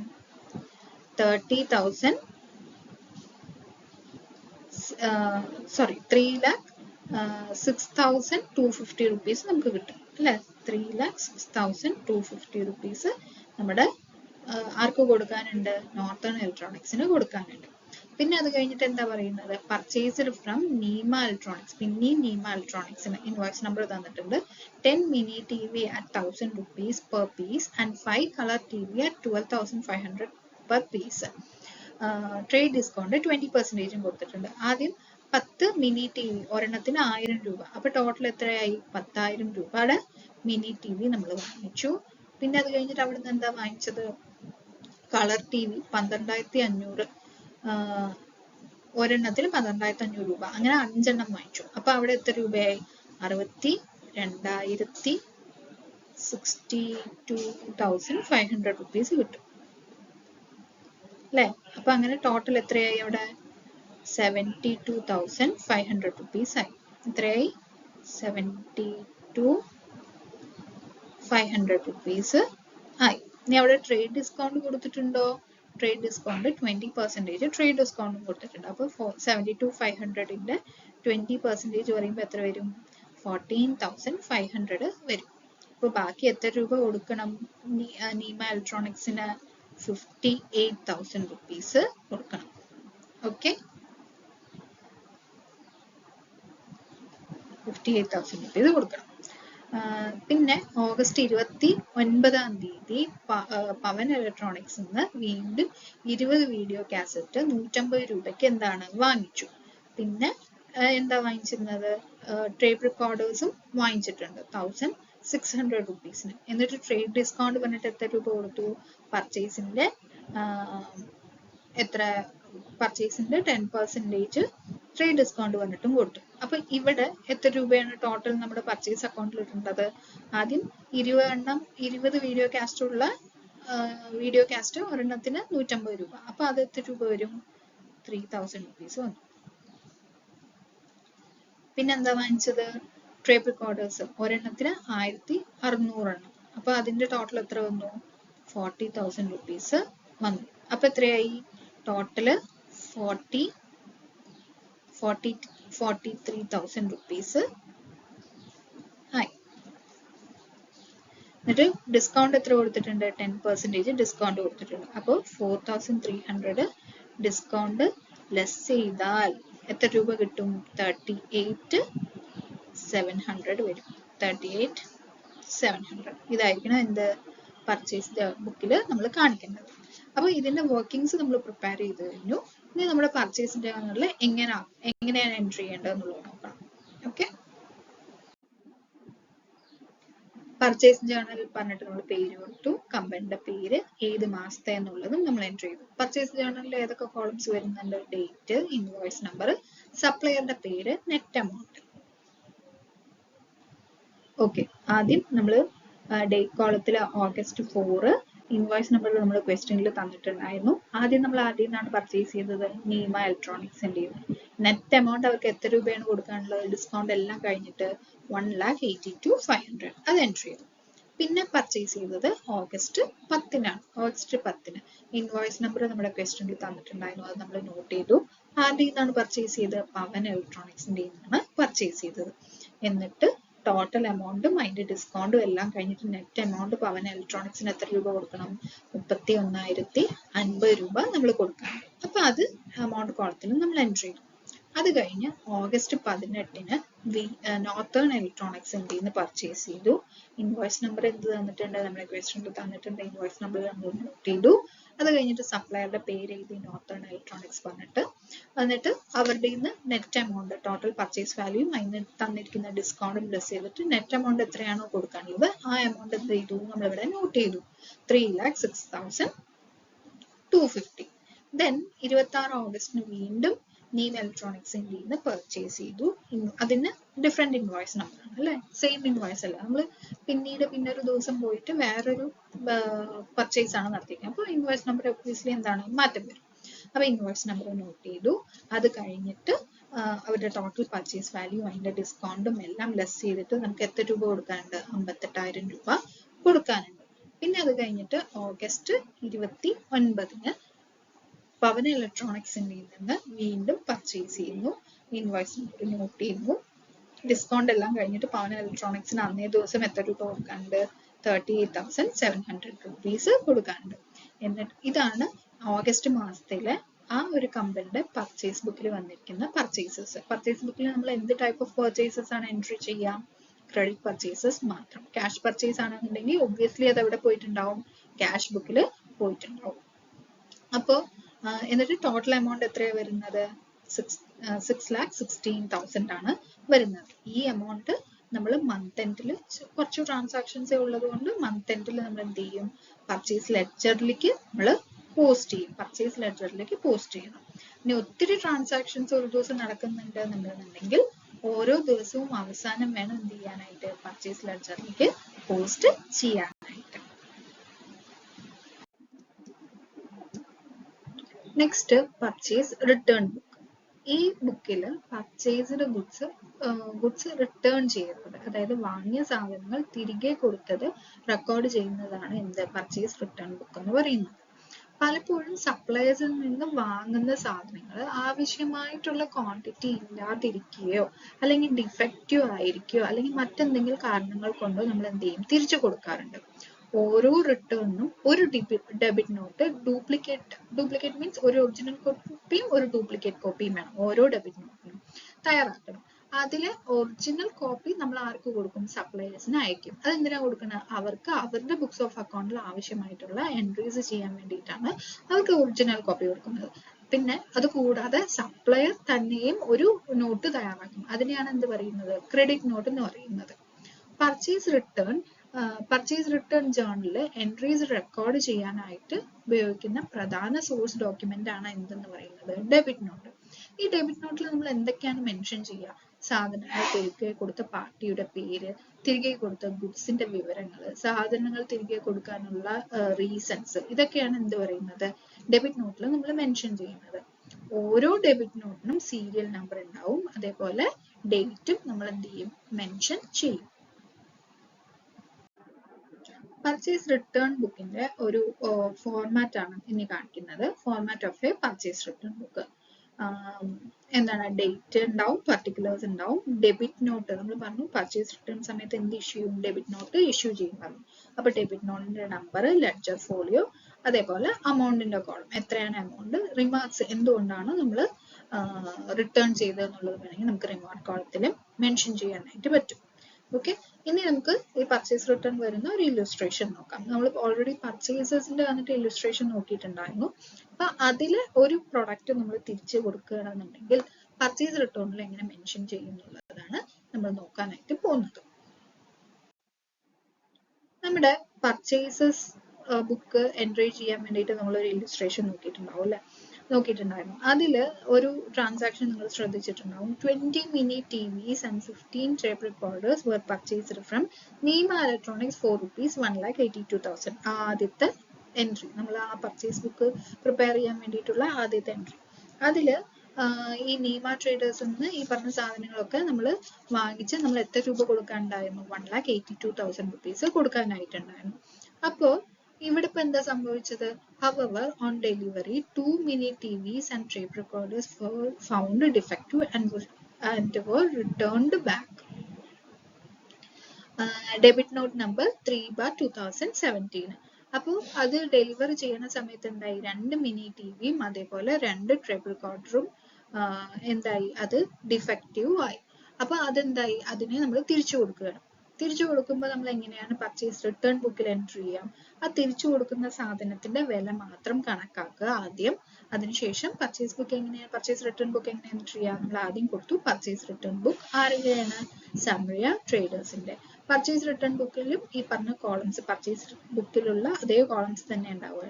3,06,250 rupees നമുക്ക് കിട്ടും അല്ലെ? 3,06,250 rupees നമ്മുടെ ആർക്ക് കൊടുക്കാനുണ്ട്? നോർത്തേൺ ഇലക്ട്രോണിക്സിന് കൊടുക്കാനുണ്ട്. പിന്നെ അത് കഴിഞ്ഞിട്ട് എന്താ പറയുന്നത്? Purchased from Neema electronics. പിന്നെയും നീമ ഇലക്ട്രോണിക്സിന് ഇൻവോയ്സ് നമ്പർ തന്നിട്ടുണ്ട്. 10 mini TV at 1,000 rupees per piece and 5 color TV at 12,500 per piece. Trade discount 20% കൊടുത്തിട്ടുണ്ട്. ആദ്യം 10 മിനി ടി വി ഒരെണ്ണത്തിന് 1,000 രൂപ. അപ്പൊ ടോട്ടൽ എത്രയായി? 10,000 രൂപയുടെ മിനി ടി വി നമ്മൾ വാങ്ങിച്ചു. പിന്നെ അത് കഴിഞ്ഞിട്ട് അവിടെ നിന്ന് എന്താ വാങ്ങിച്ചത്? Colour T V 12,500. ഒരെണ്ണത്തിന് 12,500 രൂപ. അങ്ങനെ 5 എണ്ണം വാങ്ങിച്ചു. അപ്പൊ അവിടെ എത്ര രൂപയായി? 62,500 rupees കിട്ടും അല്ലെ? അപ്പൊ അങ്ങനെ ടോട്ടൽ എത്രയായി അവിടെ? 72,500 rupees ആയി. എത്രയായി? 72,500 rupees ആയി. ഇനി അവിടെ ട്രേഡ് ഡിസ്കൗണ്ട് കൊടുത്തിട്ടുണ്ടോ? ട്രേഡ് ഡിസ്കൗണ്ട് 20% ട്രേഡ് ഡിസ്കൗണ്ടും കൊടുത്തിട്ടുണ്ട്. അപ്പൊ 72,500ന്റെ 20% പറയുമ്പോൾ എത്ര വരും? 14,500 വരും. അപ്പൊ ബാക്കി എത്ര രൂപ കൊടുക്കണം? നീമ ഇലക്ട്രോണിക്സിന് 58,000 rupees കൊടുക്കണം. ഓക്കെ, 58,000 rupees കൊടുക്കണം. പിന്നെ ഓഗസ്റ്റ് 29 പവൻ ഇലക്ട്രോണിക്സ് നിന്ന് വീണ്ടും 20 വീഡിയോ കാസറ്റ് 150 രൂപയ്ക്ക് എന്താണ് വാങ്ങിച്ചു. പിന്നെ എന്താ വാങ്ങിച്ചിരുന്നത്? ടേപ്പ് റെക്കോർഡേഴ്സും വാങ്ങിച്ചിട്ടുണ്ട് 1,600 rupees. എന്നിട്ട് ട്രേഡ് ഡിസ്കൗണ്ട് പറഞ്ഞിട്ട് എത്ര രൂപ കൊടുത്തു? പർച്ചേസിന്റെ 10% ട്രേഡ് ഡിസ്കൗണ്ട് വന്നിട്ടും കൊടുത്തു. അപ്പൊ ഇവിടെ എത്ര രൂപയാണ് ടോട്ടൽ നമ്മുടെ പർച്ചേസ് അക്കൗണ്ടിൽ ഇട്ടുള്ളത്? ആദ്യം 20 വീഡിയോ കാസ്റ്റ് ഉള്ള വീഡിയോ കാസ്റ്റ് ഒരെണ്ണത്തിന് 150 രൂപ. അപ്പൊ അത് എത്ര രൂപ വരും? 3,000 rupees വന്നു. പിന്നെന്താ വാങ്ങിച്ചത്? ടേപ്പ് റെക്കോർഡേഴ്സ് ഒരെണ്ണത്തിന് 1,600 എണ്ണം. അപ്പൊ അതിന്റെ ടോട്ടൽ എത്ര വന്നു? 40,000 rupees വന്നു. അപ്പൊ എത്രയായി? ടോട്ടല് 43,000 rupees എന്നിട്ട് ഡിസ്കൗണ്ട് എത്ര കൊടുത്തിട്ടുണ്ട്? 10% ഡിസ്കൗണ്ട് കൊടുത്തിട്ടുണ്ട്. അപ്പോൾ 4300 ഡിസ്കൗണ്ട് ലെസ് ചെയ്താൽ എത്ര രൂപ കിട്ടും? 38,700 വരും. 38,700 ഇതായിരിക്കണം എന്ത് പർച്ചേസ് ബുക്കിൽ നമ്മൾ കാണിക്കേണ്ടത്. അപ്പോൾ ഇതിന്റെ വർക്കിംഗ്സ് നമ്മൾ പ്രിപ്പയർ ചെയ്ത് കഴിഞ്ഞു. ഇനി നമ്മുടെ പർച്ചേസ് ജേർണലിൽ എങ്ങനെയാണ് എൻട്രി ചെയ്യേണ്ടത് എന്നുള്ളത് നോക്കണം. ഓക്കെ, പർച്ചേസ് ജേർണൽ പറഞ്ഞിട്ട് നമ്മൾ പേര് കൊടുത്തു, കമ്പനിയുടെ പേര്, ഏത് മാസത്തെ എന്നുള്ളതും നമ്മൾ എൻട്രി ചെയ്തു. പർച്ചേസ് ജേർണലിൽ ഏതൊക്കെ കോളംസ് വരുന്നുണ്ട്? ഡേറ്റ്, ഇൻവോയ്സ് നമ്പർ, സപ്ലയറുടെ പേര്, നെറ്റ് എമൗണ്ട്. ഓക്കെ, ആദ്യം നമ്മൾ ഡേറ്റ് കോളത്തിൽ August 4, ഇൻവോയ്സ് നമ്പർ നമ്മൾ ക്വസ്റ്റ്യനിൽ തന്നിട്ടുണ്ടായിരുന്നു. ആദ്യം നിന്നാണ് പർച്ചേസ് ചെയ്തത്? നീമ ഇലക്ട്രോണിക്സിന്റെ. നെറ്റ് എമൗണ്ട് അവർക്ക് എത്ര രൂപയാണ് കൊടുക്കാനുള്ളത്? ഡിസ്കൗണ്ട് എല്ലാം കഴിഞ്ഞിട്ട് 1,82,500 അത് എൻട്രി ചെയ്തു. പിന്നെ പർച്ചേസ് ചെയ്തത് August 10 August 10 ഇൻവോയ്സ് നമ്പർ നമ്മുടെ ക്വസ്റ്റ്യനിൽ തന്നിട്ടുണ്ടായിരുന്നു, അത് നമ്മൾ നോട്ട് ചെയ്തു. ആദ്യം നിന്നാണ് പർച്ചേസ് ചെയ്തത്? പവൻ ഇലക്ട്രോണിക്സിന്റെ നിന്നാണ് പർച്ചേസ് ചെയ്തത്. എന്നിട്ട് ടോട്ടൽ എമൗണ്ടും അതിന്റെ ഡിസ്കൗണ്ടും എല്ലാം കഴിഞ്ഞിട്ട് നെറ്റ് എമൗണ്ട് പവൻ ഇലക്ട്രോണിക്സിന് എത്ര രൂപ കൊടുക്കണം? 31,050 രൂപ നമ്മൾ കൊടുക്കണം. അപ്പൊ അത് എമൗണ്ട് കോളത്തിൽ നമ്മൾ എൻട്രി ചെയ്തു. അത് കഴിഞ്ഞ് August 18 നോർത്തേൺ ഇലക്ട്രോണിക്സിന്റെ നിന്ന് പർച്ചേസ് ചെയ്തു. ഇൻവോയ്സ് നമ്പർ എന്ത് തന്നിട്ടുണ്ട്? നമ്മുടെ ക്വസ്റ്റ്യനിൽ തന്നിട്ടുണ്ട്. ഇൻവോയ്സ് നമ്പർ നമ്മൾ നോട്ട് ചെയ്തു. അത് കഴിഞ്ഞിട്ട് സപ്ലയറുടെ പേര് എഴുതി, നോർത്തേൺ ഇലക്ട്രോണിക്സ് പറഞ്ഞിട്ട്. എന്നിട്ട് അവരുടെ നിന്ന് നെറ്റ് എമൗണ്ട്, ടോട്ടൽ പർച്ചേസ് വാല്യൂയും അതിന് തന്നിരിക്കുന്ന ഡിസ്കൗണ്ടും പ്ലസ് ചെയ്തിട്ട് നെറ്റ് എമൗണ്ട് എത്രയാണോ കൊടുക്കാനുള്ളത് ആ എമൗണ്ട് എന്ത് ചെയ്തു? നമ്മളിവിടെ നോട്ട് ചെയ്തു, 3,06,250. ദെൻ 26 ഓഗസ്റ്റിന് വീണ്ടും നീം ഇലക്ട്രോണിക്സിന്റെ നിന്ന് പർച്ചേസ് ചെയ്തു. അതിന് ഡിഫറെന്റ് ഇൻവോയ്സ് നമ്പർ ആണ് അല്ലെ, സെയിം ഇൻവോയ്സ് അല്ല. നമ്മൾ പിന്നെ ഒരു ദിവസം പോയിട്ട് വേറൊരു പർച്ചേസ് ആണ് നടത്തിയത്. അപ്പോൾ ഇൻവോയ്സ് നമ്പർ ഒബ്വിയസ്ലി എന്താണ്? മാറ്റം വരും. അപ്പൊ ഇൻവോയ്സ് നമ്പർ നോട്ട് ചെയ്തു. അത് കഴിഞ്ഞിട്ട് അവരുടെ ടോട്ടൽ പർച്ചേസ് വാല്യൂ അതിന്റെ ഡിസ്കൗണ്ടും എല്ലാം ലെസ് ചെയ്തിട്ട് നമുക്ക് എത്ര രൂപ കൊടുക്കാനുണ്ട്? 58,000 രൂപ കൊടുക്കാനുണ്ട്. പിന്നെ അത് കഴിഞ്ഞിട്ട് August 29 പവൻ ഇലക്ട്രോണിക്സിന്റെ നിന്ന് വീണ്ടും പർച്ചേസ് ചെയ്യുന്നു. ഇൻവോയ്സ് നമ്പർ നോട്ട് ചെയ്യുന്നു. ഡിസ്കൗണ്ട് എല്ലാം കഴിഞ്ഞിട്ട് പവൻ ഇലക്ട്രോണിക്സിന് അന്നേ ദിവസം എത്ര രൂപ കൊടുക്കാനുണ്ട്? 38,700 rupees കൊടുക്കാനുണ്ട്. എന്നിട്ട് ഇതാണ് ഓഗസ്റ്റ് മാസത്തിലെ ആ ഒരു കമ്പനിയുടെ പർച്ചേസ് ബുക്കിൽ വന്നിരിക്കുന്ന പർച്ചേസസ്. പർച്ചേസ് ബുക്കിൽ നമ്മൾ എന്ത് ടൈപ്പ് ഓഫ് പർച്ചേസസ് ആണ് എൻട്രി ചെയ്യാം? ക്രെഡിറ്റ് പർച്ചേസസ് മാത്രം. ക്യാഷ് പർച്ചേസ് ആണെന്നുണ്ടെങ്കിൽ ഒബ്വിയസ്ലി അത് എവിടെ പോയിട്ടുണ്ടാവും? ക്യാഷ് ബുക്കിൽ പോയിട്ടുണ്ടാവും. അപ്പോൾ എന്നിട്ട് ടോട്ടൽ എമൗണ്ട് എത്രയാണ് വരുന്നത്? 6,16,000 ആണ് വരുന്നത്. ഈ എമൗണ്ട് നമ്മൾ മന്ത് എൻഡിൽ കുറച്ച് ട്രാൻസാക്ഷൻസ് ഉള്ളത് കൊണ്ട് മന്ത് എൻഡിൽ നമ്മൾ എന്ത് ചെയ്യും? പർച്ചേസ് ലെഡ്ജറിലേക്ക് നമ്മൾ പോസ്റ്റ് ചെയ്യും. പർച്ചേസ് ലെഡ്ജറിലേക്ക് പോസ്റ്റ് ചെയ്യണം. ഇനി ഒത്തിരി ട്രാൻസാക്ഷൻസ് ഒരു ദിവസം നടക്കുന്നുണ്ട് എന്നുണ്ടെങ്കിൽ ഓരോ ദിവസവും അവസാനം വേണം എന്ത് ചെയ്യാനായിട്ട്? പർച്ചേസ് ലെഡ്ജറിലേക്ക് പോസ്റ്റ് ചെയ്യാനായിട്ട്. Next purchase return book. ഈ ബുക്കിൽ പർച്ചേസ്ഡ് ഗുഡ്സ് റിട്ടേൺ ചെയ്യുന്നത്, അതായത് വാങ്ങിയ സാധനങ്ങൾ തിരികെ കൊടുത്തത് റെക്കോർഡ് ചെയ്യുന്നതാണ് എന്ത്? പർച്ചേസ് റിട്ടേൺ ബുക്ക് എന്ന് പറയുന്നത്. പലപ്പോഴും സപ്ലയേഴ്സിൽ നിന്ന് വാങ്ങുന്ന സാധനങ്ങൾ ആവശ്യമായിട്ടുള്ള ക്വാണ്ടിറ്റി ഇല്ലാതിരിക്കുകയോ അല്ലെങ്കിൽ ഡിഫക്റ്റീവ് ആയിരിക്കുകയോ അല്ലെങ്കിൽ മറ്റെന്തെങ്കിലും കാരണങ്ങൾ കൊണ്ടോ നമ്മൾ എന്ത് ചെയ്യും? തിരിച്ചു കൊടുക്കാറുണ്ട്. ഓരോ റിട്ടേണിനും ഒരു ഡെബിറ്റ് നോട്ട്, ഡ്യൂപ്ലിക്കേറ്റ് മീൻസ് ഒരു ഒറിജിനൽ കോപ്പിയും ഒരു ഡ്യൂപ്ലിക്കേറ്റ് കോപ്പിയും വേണം ഓരോ ഡെബിറ്റ് നോട്ടിനും തയ്യാറാക്കണം. അതിലെ ഒറിജിനൽ കോപ്പി നമ്മൾ ആർക്ക് കൊടുക്കും? സപ്ലയേഴ്സിന് അയക്കും. അതെന്തിനാ കൊടുക്കുന്നത്? അവർക്ക് അവരുടെ ബുക്സ് ഓഫ് അക്കൗണ്ടിൽ ആവശ്യമായിട്ടുള്ള എൻട്രീസ് ചെയ്യാൻ വേണ്ടിയിട്ടാണ് അവർക്ക് ഒറിജിനൽ കോപ്പി കൊടുക്കുന്നത്. പിന്നെ അത് കൂടാതെ സപ്ലയർ തന്നെയും ഒരു നോട്ട് തയ്യാറാക്കും. അതിനെയാണ് എന്ത് പറയുന്നത്? ക്രെഡിറ്റ് നോട്ട് എന്ന് പറയുന്നത്. പർച്ചേസ് റിട്ടേൺ ജേർണലിൽ എൻട്രീസ് റെക്കോർഡ് ചെയ്യാനായിട്ട് ഉപയോഗിക്കുന്ന പ്രധാന സോഴ്സ് ഡോക്യുമെന്റ് ആണ് എന്തെന്ന് പറയുന്നത്? Debit not. ഈ ഡെബിറ്റ് നോട്ടിൽ നമ്മൾ എന്തൊക്കെയാണ് മെൻഷൻ ചെയ്യുക? സാധനങ്ങൾ തിരികെ കൊടുത്ത പാർട്ടിയുടെ പേര്, തിരികെ കൊടുത്ത ഗുഡ്സിന്റെ വിവരങ്ങൾ, സാധനങ്ങൾ തിരികെ കൊടുക്കാനുള്ള റീസൺസ്, ഇതൊക്കെയാണ് എന്ത് പറയുന്നത്? ഡെബിറ്റ് നോട്ടിൽ നമ്മൾ മെൻഷൻ ചെയ്യുന്നത്. ഓരോ ഡെബിറ്റ് നോട്ടിനും സീരിയൽ നമ്പർ ഉണ്ടാവും. അതേപോലെ ഡേറ്റും നമ്മൾ എന്ത് ചെയ്യും? മെൻഷൻ ചെയ്യും. പർച്ചേസ് റിട്ടേൺ ബുക്കിന്റെ ഒരു ഫോർമാറ്റ് ആണ് ഇനി കാണിക്കുന്നത്. Format of A purchase return book. എന്താണ് ഡേറ്റ് ഉണ്ടാവും, പർട്ടിക്കുലേഴ്സ് ഉണ്ടാവും, ഡെബിറ്റ് നോട്ട് നമ്മൾ പറഞ്ഞു പർച്ചേസ് റിട്ടേൺ സമയത്ത് എന്ത് ഇഷ്യൂ ചെയ്യും, ഡെബിറ്റ് നോട്ട് ഇഷ്യൂ ചെയ്യും പറഞ്ഞു. അപ്പൊ ഡെബിറ്റ് നോട്ടിന്റെ നമ്പർ, ലെഡ്ജർ ഫോളിയോ, അതേപോലെ അമൗണ്ടിന്റെ കോളം, എത്രയാണ് എമൗണ്ട്, റിമാർക്സ് എന്തുകൊണ്ടാണ് നമ്മൾ റിട്ടേൺ ചെയ്തതെന്നുള്ളത് വേണമെങ്കിൽ നമുക്ക് റിമാർക്ക് കോളത്തിലും മെൻഷൻ ചെയ്യാനായിട്ട് പറ്റും. ഓക്കെ, ഇനി നമുക്ക് ഈ പർച്ചേസ് റിട്ടേൺ വരുന്ന ഒരു ഇല്ലുസ്ട്രേഷൻ നോക്കാം. നമ്മൾ ഓൾറെഡി പർച്ചേസസിന്റെ വന്നിട്ട് ഇല്ലുസ്ട്രേഷൻ നോക്കിയിട്ടുണ്ടായിരുന്നു. അപ്പൊ അതില് ഒരു പ്രൊഡക്റ്റ് നമ്മൾ തിരിച്ചു കൊടുക്കുകയാണെന്നുണ്ടെങ്കിൽ പർച്ചേസ് റിട്ടേണിൽ എങ്ങനെ മെൻഷൻ ചെയ്യുന്നുള്ളതാണ് നമ്മൾ നോക്കാനായിട്ട് പോകുന്നത്. നമ്മുടെ പർച്ചേസസ് ബുക്ക് എൻട്രി ചെയ്യാൻ വേണ്ടിയിട്ട് നമ്മൾ ഒരു ഇല്ലുസ്ട്രേഷൻ നോക്കിയിട്ടുണ്ടാവും അല്ലെ, നോക്കിയിട്ടുണ്ടായിരുന്നു. അതില് ഒരു ട്രാൻസാക്ഷൻ നിങ്ങൾ ശ്രദ്ധിച്ചിട്ടുണ്ടാവും. 20 mini TVs and 15 tape recorders were purchased from Neema Electronics for rupees 1,82,000. ആദ്യത്തെ എൻട്രി, നമ്മൾ ആ പർച്ചേസ് ബുക്ക് പ്രിപ്പയർ ചെയ്യാൻ വേണ്ടിയിട്ടുള്ള ആദ്യത്തെ എൻട്രി. അതില് ഈ നീമ ട്രേഡേഴ്സിൽ നിന്ന് ഈ പറഞ്ഞ സാധനങ്ങളൊക്കെ നമ്മൾ വാങ്ങിച്ച് നമ്മൾ എത്ര രൂപ കൊടുക്കാനുണ്ടായിരുന്നു, 1,82,000 rupees കൊടുക്കാനായിട്ടുണ്ടായിരുന്നു. അപ്പോൾ ഇവിടെ ഇപ്പൊ എന്താ സംഭവിച്ചത്? However, on delivery, 2 mini TVs and tape recorders were found defective and were returned back. Debit note number 3/2017. അപ്പോൾ അത് ഡെലിവർ ചെയ്യുന്ന സമയത്ത് എന്തായി, 2 മിനി ടിവിയും അതേപോലെ 2 ട്രേപ്പ് റെക്കോർഡറും എന്തായി, അത് ഡിഫക്റ്റീവ് ആയി. അപ്പൊ അതെന്തായി, അതിനെ നമ്മൾ തിരിച്ചു കൊടുക്കുകയാണ്. തിരിച്ചു കൊടുക്കുമ്പോൾ നമ്മൾ എങ്ങനെയാണ് പർച്ചേസ് റിട്ടേൺ ബുക്കിൽ എൻട്രി ചെയ്യാം? ആ തിരിച്ചു കൊടുക്കുന്ന സാധനത്തിന്റെ വില മാത്രം കണക്കാക്കുക ആദ്യം. അതിനുശേഷം പർച്ചേസ് ബുക്ക് എങ്ങനെയാണ്, പർച്ചേസ് റിട്ടേൺ ബുക്ക് എങ്ങനെ എൻട്രി ചെയ്യാം? നമ്മൾ ആദ്യം കൊടുത്തു പർച്ചേസ് റിട്ടേൺ ബുക്ക് ആരുടെയാണ്, സമയ ട്രേഡേഴ്സിന്റെ. പർച്ചേസ് റിട്ടേൺ ബുക്കിലും ഈ പറഞ്ഞ കോളംസ്, പർച്ചേസ് ബുക്കിലുള്ള അതേ കോളംസ് തന്നെ ഉണ്ടാവുക.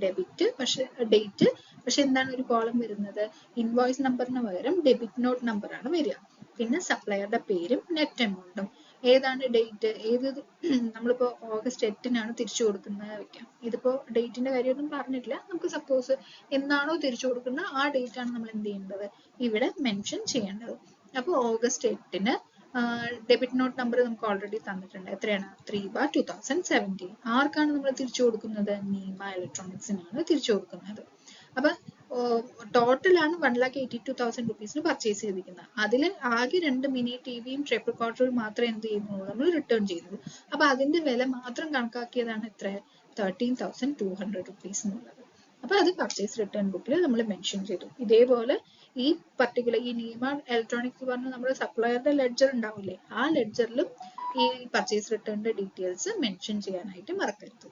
ഡെബിറ്റ് പക്ഷെ ഡേറ്റ്, പക്ഷെ എന്താണ് ഒരു കോളം വരുന്നത്, ഇൻവോയ്സ് നമ്പറിന് പകരം ഡെബിറ്റ് നോട്ട് നമ്പർ ആണ് വരിക. പിന്നെ സപ്ലയറുടെ പേരും നെറ്റ് എമൗണ്ടും. ഏതാണ് ഡേറ്റ്, ഏത് നമ്മളിപ്പോ ഓഗസ്റ്റ് 8-നാണ് തിരിച്ചു കൊടുക്കുന്നത് വെക്കാം. ഇതിപ്പോ ഡേറ്റിന്റെ കാര്യമൊന്നും പറഞ്ഞിട്ടില്ല. നമുക്ക് സപ്പോസ് എന്നാണോ തിരിച്ചു കൊടുക്കുന്നത് ആ ഡേറ്റ് ആണ് നമ്മൾ എന്ത് ചെയ്യേണ്ടത്, ഇവിടെ മെൻഷൻ ചെയ്യേണ്ടത്. അപ്പോൾ ഓഗസ്റ്റ് 8-ന് ഡെബിറ്റ് നോട്ട് നമ്പർ നമുക്ക് ഓൾറെഡി തന്നിട്ടുണ്ട്. എത്രയാണ്, 3/2017. ആർക്കാണ് നമ്മൾ തിരിച്ചു കൊടുക്കുന്നത്, നീമ ഇലക്ട്രോണിക്സിനാണ് തിരിച്ചു കൊടുക്കുന്നത്. അപ്പൊ ടോട്ടലാണ് 1,82,000 rupees പർച്ചേസ് ചെയ്തിരിക്കുന്നത്. അതിൽ ആകെ 2 മിനി ടിവിയും ട്രിപ്പ് റെക്കോർഡറും മാത്രമേ എന്ത് ചെയ്യുന്നുള്ളൂ, നമ്മൾ റിട്ടേൺ ചെയ്തത്. അപ്പൊ അതിന്റെ വില മാത്രം കണക്കാക്കിയതാണ് എത്ര, 13,200 rupees എന്നുള്ളത്. അപ്പൊ അത് പർച്ചേസ് റിട്ടേൺ ബുക്കിൽ നമ്മൾ മെൻഷൻ ചെയ്തു. ഇതേപോലെ ഈ പർട്ടിക്കുലർ ഈ നീമ ഇലക്ട്രോണിക്സ് പറഞ്ഞ നമ്മുടെ സപ്ലയറുടെ ലെഡ്ജർ ഉണ്ടാവില്ലേ, ആ ലെഡ്ജറിലും ഈ പർച്ചേസ് റിട്ടേണിന്റെ ഡീറ്റെയിൽസ് മെൻഷൻ ചെയ്യാനായിട്ട് മറക്കരുത്.